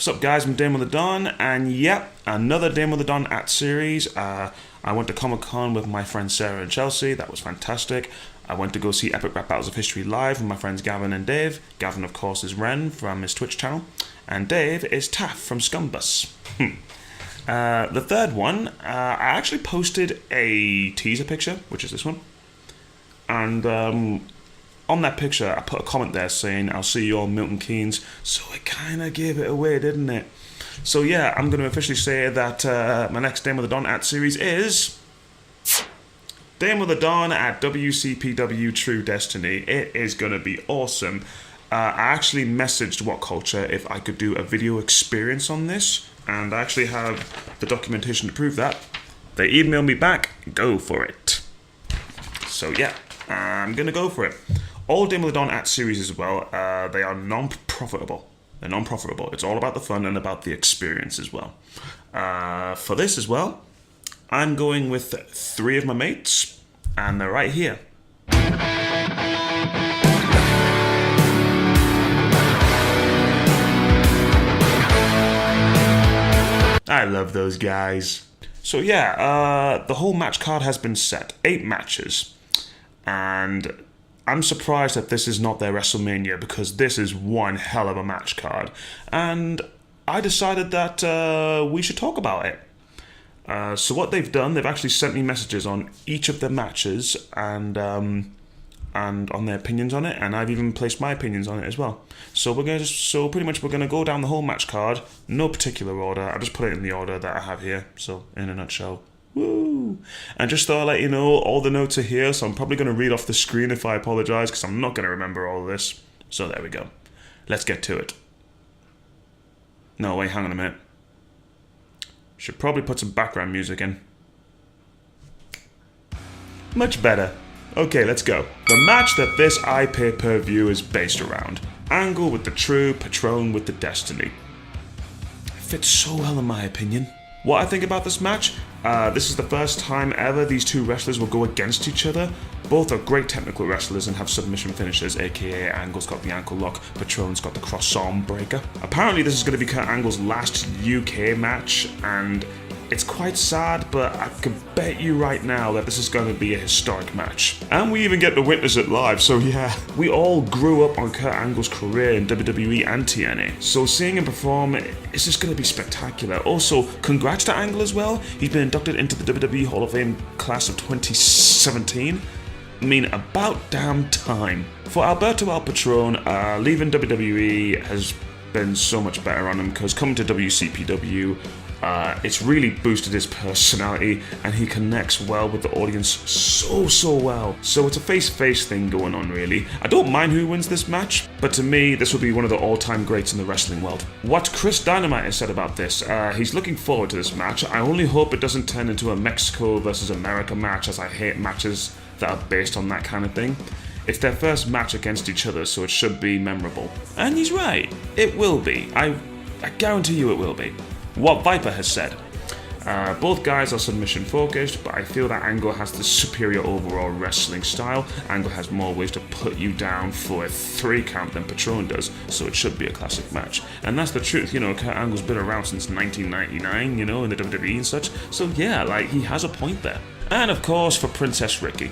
What's up, guys? I'm Dame of the Dawn, and yep, another Dame of the Dawn at series. I went to Comic-Con with my friends Sarah and Chelsea. That was fantastic. I went to go see Epic Rap Battles of History live with my friends Gavin and Dave. Gavin, of course, is Ren from his Twitch channel, and Dave is Taff from Scumbus. The third one, I actually posted a teaser picture, which is this one, and on that picture I put a comment there saying I'll see you all Milton Keynes, so it kind of gave it away, didn't it? So yeah, I'm going to officially say that my next Dame of the Dawn at series is Dame of the Dawn at WCPW True Destiny. It is going to be awesome. I actually messaged What Culture if I could do a video experience on this, and I actually have the documentation to prove that. They emailed me back, go for it. So yeah, I'm going to go for it. All Dame of the Dawn at series as well, they are non-profitable. They're non-profitable. It's all about the fun and about the experience as well. For this as well, I'm going with 3 of my mates, and they're right here. I love those guys. So yeah, the whole match card has been set. 8 matches. And I'm surprised that this is not their WrestleMania, because this is one hell of a match card. And I decided that we should talk about it. So what they've done, they've actually sent me messages on each of their matches and on their opinions on it, and I've even placed my opinions on it as well. So pretty much we're gonna go down the whole match card, no particular order. I just put it in the order that I have here. So in a nutshell. Woo! And just thought I'd let you know, all the notes are here, so I'm probably going to read off the screen if I apologise, because I'm not going to remember all of this. So there we go. Let's get to it. No, wait, hang on a minute. Should probably put some background music in. Much better. Okay, let's go. The match that this iPay-per-view is based around. Angle with the True, Patron with the Destiny. It fits so well in my opinion. What I think about this match, this is the first time ever these 2 wrestlers will go against each other. Both are great technical wrestlers and have submission finishes, aka Angle's got the ankle lock, Patron's got the cross-arm breaker. Apparently this is going to be Kurt Angle's last UK match, and it's quite sad, but I can bet you right now that this is going to be a historic match. And we even get to witness it live, so yeah. We all grew up on Kurt Angle's career in WWE and TNA, so seeing him perform is just going to be spectacular. Also, congrats to Angle as well. He's been inducted into the WWE Hall of Fame class of 2017. I mean, about damn time. For Alberto El Patron, leaving WWE has been so much better on him, because coming to WCPW, it's really boosted his personality, and he connects well with the audience so well. So it's a face-to-face thing going on, really. I don't mind who wins this match, but to me, this will be one of the all-time greats in the wrestling world. What Chris Dynamite has said about this, he's looking forward to this match. I only hope it doesn't turn into a Mexico versus America match, as I hate matches that are based on that kind of thing. It's their first match against each other, so it should be memorable. And he's right, it will be. I guarantee you it will be. What Viper has said. Both guys are submission focused, but I feel that Angle has the superior overall wrestling style. Angle has more ways to put you down for a 3 count than Patron does, so it should be a classic match. And that's the truth, you know, Kurt Angle's been around since 1999, you know, in the WWE and such, so yeah, like, he has a point there. And of course, for Princess Ricki.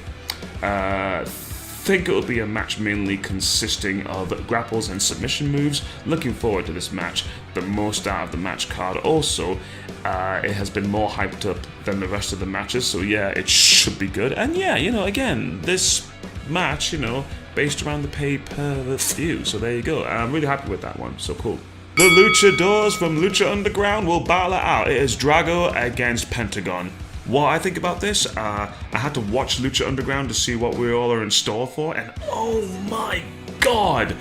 Think it'll be a match mainly consisting of grapples and submission moves. Looking forward to this match. The most out of the match card. Also, it has been more hyped up than the rest of the matches, so yeah, it should be good. And yeah, you know, again, this match, you know, based around the pay-per-view, so there you go. I'm really happy with that one, so cool. The Luchadors from Lucha Underground will battle it out. It is Drago against Pentagon. What I think about this, I had to watch Lucha Underground to see what we all are in store for, and oh my god!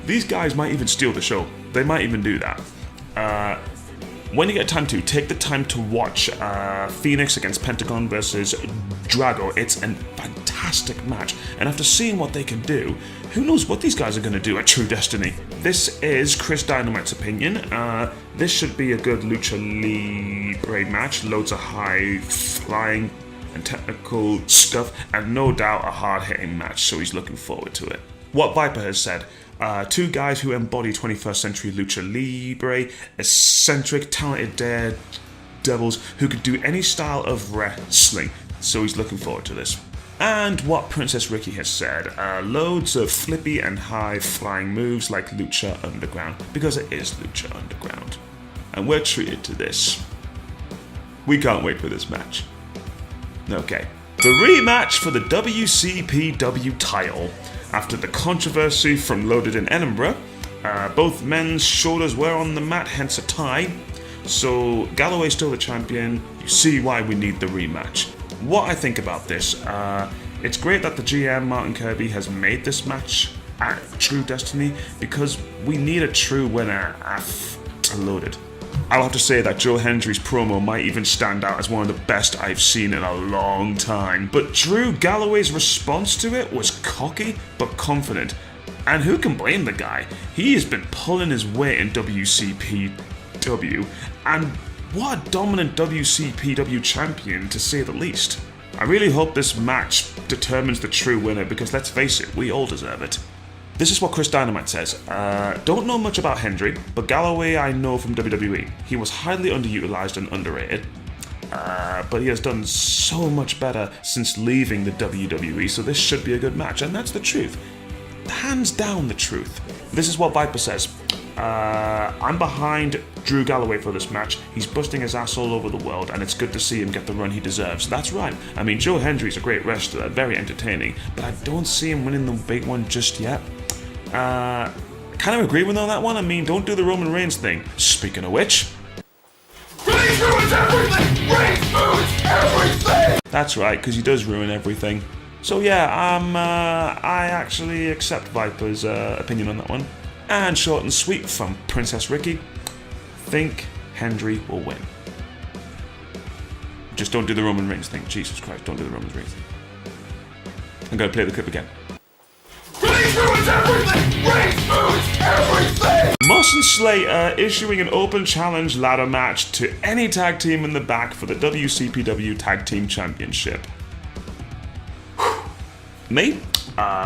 These guys might even steal the show. They might even do that. When you get time to, take the time to watch Phoenix against Pentagon versus Drago. It's a fantastic match, and after seeing what they can do, who knows what these guys are going to do at True Destiny. This is Chris Dynamite's opinion. This should be a good Lucha Libre match, loads of high flying and technical stuff, and no doubt a hard-hitting match, so he's looking forward to it. what Viper has said. Two guys who embody 21st century lucha libre, eccentric, talented daredevils who could do any style of wrestling. So he's looking forward to this. And what Princess Ricki has said, loads of flippy and high-flying moves like Lucha Underground, because it is Lucha Underground. And we're treated to this. We can't wait for this match. Okay. The rematch for the WCPW title. After the controversy from Loaded in Edinburgh, both men's shoulders were on the mat, hence a tie. So Galloway's still the champion. You see why we need the rematch. What I think about this, it's great that the GM, Martin Kirby, has made this match at True Destiny because we need a true winner after Loaded. I'll have to say that Joe Hendry's promo might even stand out as one of the best I've seen in a long time. But Drew Galloway's response to it was cocky but confident. And who can blame the guy? He has been pulling his weight in WCPW, and what a dominant WCPW champion, to say the least. I really hope this match determines the true winner because let's face it, we all deserve it. This is what Chris Dynamite says. Don't know much about Hendry, but Galloway I know from WWE. He was highly underutilized and underrated. But he has done so much better since leaving the WWE, so this should be a good match, and that's the truth. Hands down the truth. This is what Viper says. I'm behind Drew Galloway for this match. He's busting his ass all over the world, and it's good to see him get the run he deserves. That's right. I mean, Joe Hendry's a great wrestler, very entertaining, but I don't see him winning the big one just yet. Kind of agree with on that one. I mean, don't do the Roman Reigns thing. Speaking of which... Reigns ruins everything! Reigns ruins everything! That's right, because he does ruin everything. So yeah, I actually accept Viper's opinion on that one. And short and sweet from Princess Ricki, think Hendry will win. Just don't do the Roman Reigns thing. Jesus Christ, don't do the Roman Reigns thing. I'm going to play the clip again. Reigns ruins everything! Reigns ruins everything! Moss and Slater issuing an open challenge ladder match to any tag team in the back for the WCPW Tag Team Championship. Me?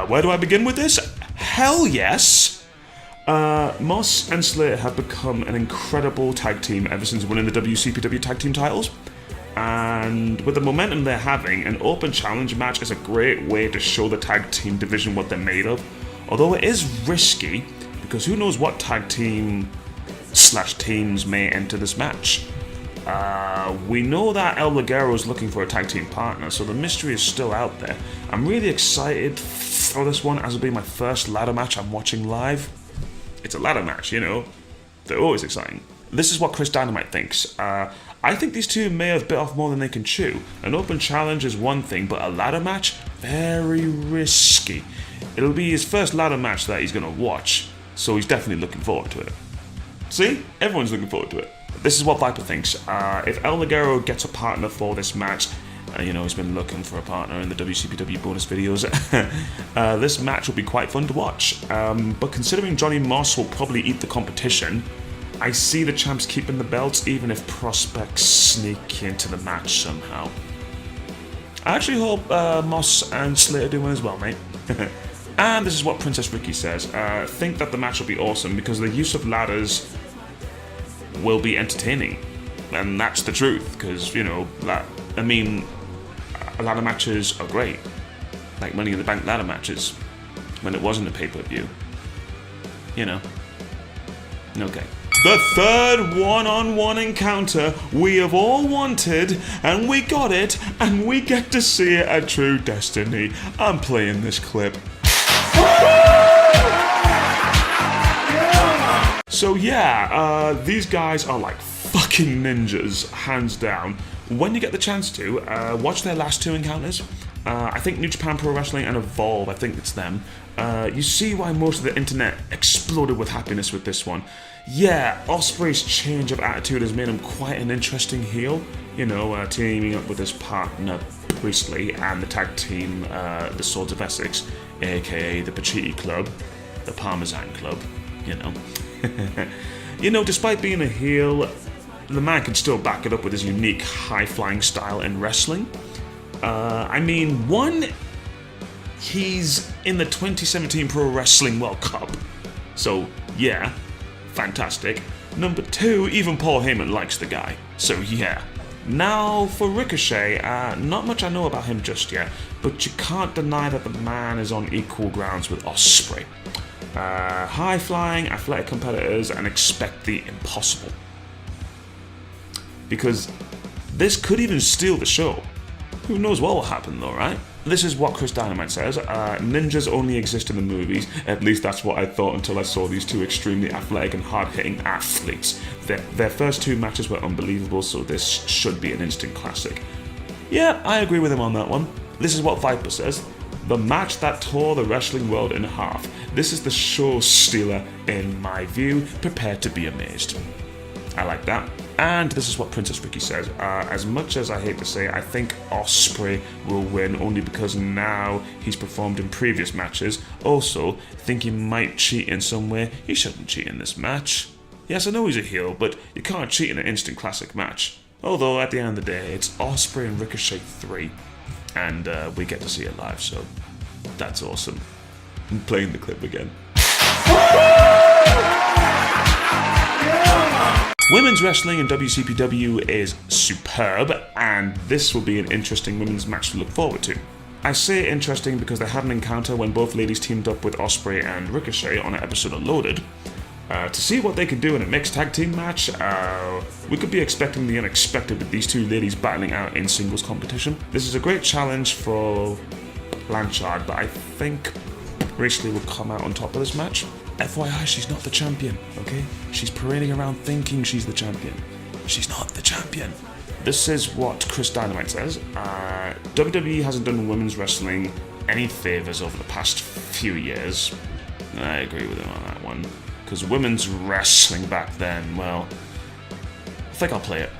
Where do I begin with this? Hell yes! Moss and Slater have become an incredible tag team ever since winning the WCPW tag team titles. And with the momentum they're having, an open challenge match is a great way to show the tag team division what they're made of. Although it is risky, because who knows what tag team / teams may enter this match. We know that El Ligero is looking for a tag team partner, so the mystery is still out there. I'm really excited for this one, as it'll be my first ladder match I'm watching live. It's a ladder match, you know. They're always exciting. This is what Chris Dynamite thinks. I think these two may have bit off more than they can chew. An open challenge is one thing, but a ladder match? Very risky. It'll be his first ladder match that he's going to watch, so he's definitely looking forward to it. See? Everyone's looking forward to it. This is what Viper thinks. If El Ligero gets a partner for this match, you know, he's been looking for a partner in the WCPW bonus videos, this match will be quite fun to watch. But considering Johnny Moss will probably eat the competition, I see the champs keeping the belts even if prospects sneak into the match somehow. I actually hope Moss and Slater do win as well, mate. And this is what Princess Ricki says. Think that the match will be awesome because the use of ladders will be entertaining. And that's the truth, because, you know, I mean, ladder matches are great. Like Money in the Bank ladder matches, when it wasn't a pay-per-view. You know. Okay. The third one-on-one encounter we have all wanted, and we got it, and we get to see it at True Destiny. I'm playing this clip. So yeah, these guys are like fucking ninjas, hands down. When you get the chance to, watch their last two encounters. I think New Japan Pro Wrestling and Evolve, I think it's them. You see why most of the internet exploded with happiness with this one. Yeah, Ospreay's change of attitude has made him quite an interesting heel. You know, teaming up with his partner Priestley and the tag team, the Swords of Essex, aka the Pacitti Club, the Parmesan Club, you know. You know, despite being a heel, the man can still back it up with his unique high-flying style in wrestling. I mean, one he's in the 2017 Pro Wrestling World Cup. So, yeah, fantastic. Number 2, even Paul Heyman likes the guy. So, yeah. Now, for Ricochet, not much I know about him just yet, but you can't deny that the man is on equal grounds with Ospreay. High-flying, athletic competitors, and expect the impossible. Because this could even steal the show. Who knows what will happen though, right? This is what Chris Dynamite says. Ninjas only exist in the movies. At least that's what I thought until I saw these two extremely athletic and hard-hitting athletes. Their first 2 matches were unbelievable, so this should be an instant classic. Yeah, I agree with him on that one. This is what Viper says. The match that tore the wrestling world in half. This is the show stealer in my view. Prepare to be amazed. I like that. And this is what Princess Ricki says. As much as I hate to say, I think Ospreay will win only because now he's performed in previous matches. Also, think he might cheat in some way. He shouldn't cheat in this match. Yes, I know he's a heel, but you can't cheat in an instant classic match. Although, at the end of the day, it's Ospreay and Ricochet 3. And we get to see it live, so that's awesome. I'm playing the clip again. Women's wrestling in WCPW is superb, and this will be an interesting women's match to look forward to. I say interesting because they had an encounter when both ladies teamed up with Ospreay and Ricochet on an episode of Loaded. To see what they could do in a mixed tag team match, we could be expecting the unexpected with these 2 ladies battling out in singles competition. This is a great challenge for Blanchard, but I think Priestley will come out on top of this match. FYI, she's not the champion, okay? She's parading around thinking she's the champion. She's not the champion. This is what Chris Dynamite says. WWE hasn't done women's wrestling any favours over the past few years. I agree with him on that one. Because women's wrestling back then, well, I think I'll play it.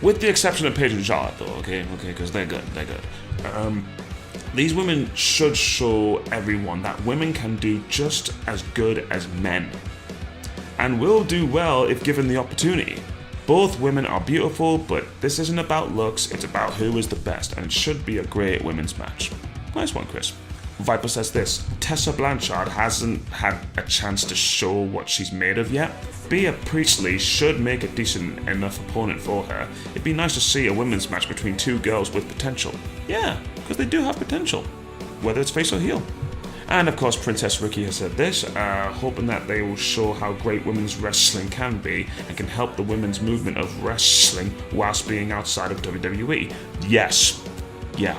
With the exception of Paige and Charlotte, though, okay, because they're good. These women should show everyone that women can do just as good as men, and will do well if given the opportunity. Both women are beautiful, but this isn't about looks, it's about who is the best, and it should be a great women's match. Nice one, Chris. Viper says this: Tessa Blanchard hasn't had a chance to show what she's made of yet. Bea Priestley should make a decent enough opponent for her. It'd be nice to see a women's match between 2 girls with potential. Yeah, because they do have potential, whether it's face or heel. And of course, Princess Ricki has said this, hoping that they will show how great women's wrestling can be and can help the women's movement of wrestling whilst being outside of WWE. Yes, yeah,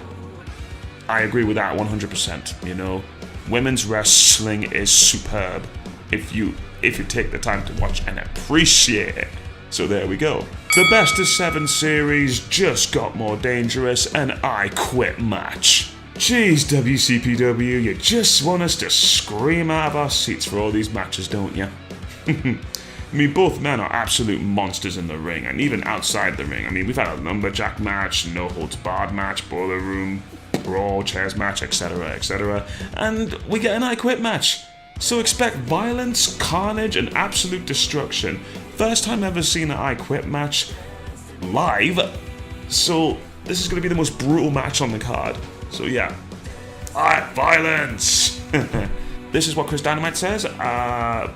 I agree with that 100%. You know, women's wrestling is superb if you take the time to watch and appreciate it. So there we go. The best of 7 series just got more dangerous, and I quit match. Jeez, WCPW, you just want us to scream out of our seats for all these matches, don't you? I mean, both men are absolute monsters in the ring, and even outside the ring. I mean, we've had a lumberjack match, no holds barred match, boiler room, brawl, chairs match, etc., and we get an I quit match. So expect violence, carnage, and absolute destruction. First time ever seen an I quit match live, so this is going to be the most brutal match on the card. So yeah, violence! This is what Chris Dynamite says.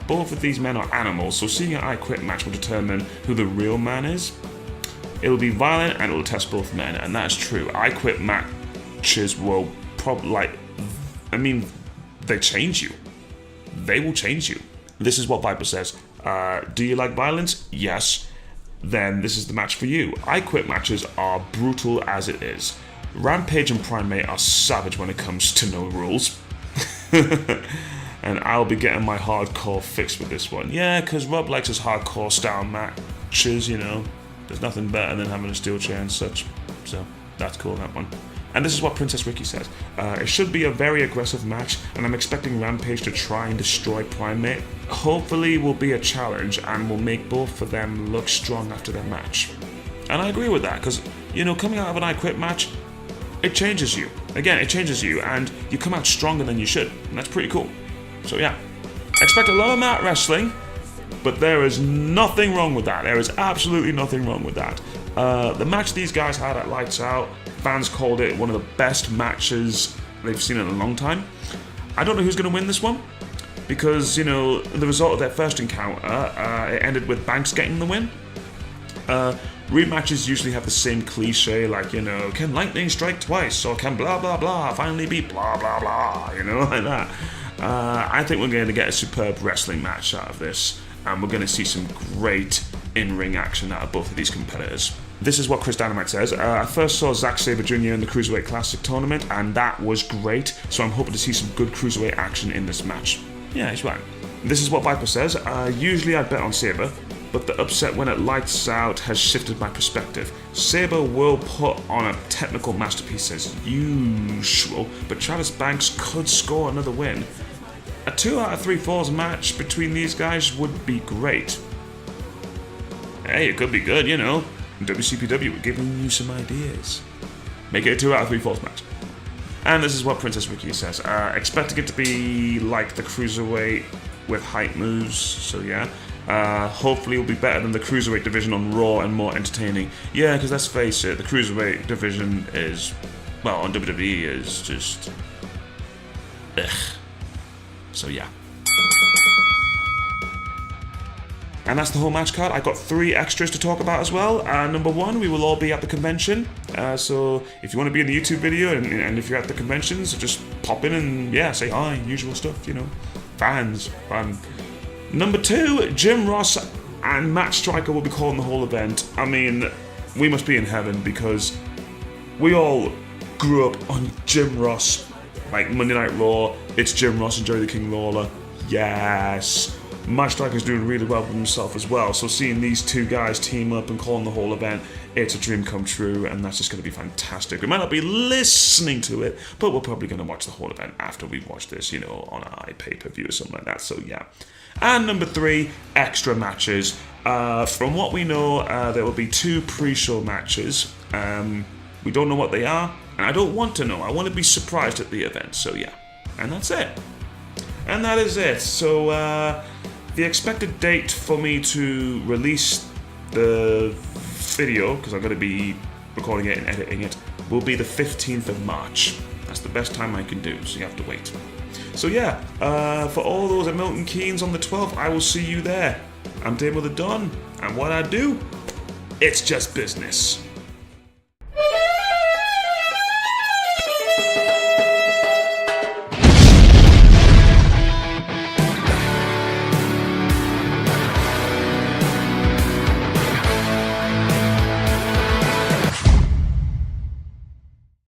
Both of these men are animals, so seeing an I quit match will determine who the real man is. It'll be violent and it'll test both men, and that's true. I quit matches will probably, they change you. They will change you. This is what Viper says. Do you like violence? Yes. Then this is the match for you. I quit matches are brutal as it is. Rampage and Primate are savage when it comes to no rules. And I'll be getting my hardcore fix with this one. Yeah, because Rob likes his hardcore style matches, you know. There's nothing better than having a steel chair and such. So that's cool, that one. And this is what Princess Ricki says. It should be a very aggressive match, and I'm expecting Rampage to try and destroy Primate. Hopefully will be a challenge and will make both of them look strong after their match. And I agree with that, because, you know, coming out of an I Quit match, it changes you. Again, it changes you, and you come out stronger than you should, and that's pretty cool. So yeah, expect a lot of mat wrestling, but there is nothing wrong with that. There is absolutely nothing wrong with that. The match these guys had at Lights Out, fans called it one of the best matches they've seen in a long time. I don't know who's going to win this one, because, you know, the result of their first encounter, it ended with Banks getting the win. Rematches usually have the same cliche, like, you know, can lightning strike twice, or can blah blah blah finally beat blah blah blah, you know, like that. I think we're going to get a superb wrestling match out of this, and we're going to see some great in-ring action out of both of these competitors. This is what Chris Dynamite says. I first saw Zack Sabre Jr. in the Cruiserweight Classic tournament, and that was great, so I'm hoping to see some good Cruiserweight action in this match. Yeah, he's right. This is what Viper says. Usually I bet on Sabre, but the upset when it Lights Out has shifted my perspective. Sabre will put on a technical masterpiece as usual, but Travis Banks could score another win. A 2 out of 3 falls match between these guys would be great. Hey, it could be good, you know. WCPW, we're giving you some ideas. Make it a 2 out of 3 falls match. And this is what Princess Ricki says. Expecting it to be like the Cruiserweight with hype moves, so yeah. Hopefully it'll be better than the Cruiserweight division on Raw and more entertaining. Yeah, because let's face it, the Cruiserweight division is, well, on WWE is just... ugh. So yeah. And that's the whole match card. I got 3 extras to talk about as well. Number 1, we will all be at the convention. So if you want to be in the YouTube video and if you're at the conventions, just pop in and yeah, say hi, usual stuff, you know. Fans, fun. Number 2, Jim Ross and Matt Striker will be calling the whole event. I mean, we must be in heaven because we all grew up on Jim Ross. Like Monday Night Raw, it's Jim Ross and Jerry the King Lawler. Yes. Matt Striker's doing really well with himself as well. So seeing these 2 guys team up and calling the whole event, it's a dream come true, and that's just going to be fantastic. We might not be listening to it, but we're probably going to watch the whole event after we watch this, you know, on our pay-per-view or something like that. So yeah. And number 3, extra matches. From what we know, there will be 2 pre-show matches. We don't know what they are, and I don't want to know. I want to be surprised at the event, so yeah. And that's it. And that is it. So, the expected date for me to release the video, because I'm going to be recording it and editing it, will be the 15th of March. That's the best time I can do, so you have to wait. So yeah, for all those at Milton Keynes on the 12th, I will see you there. I'm Dave with the Don, and what I do, it's just business.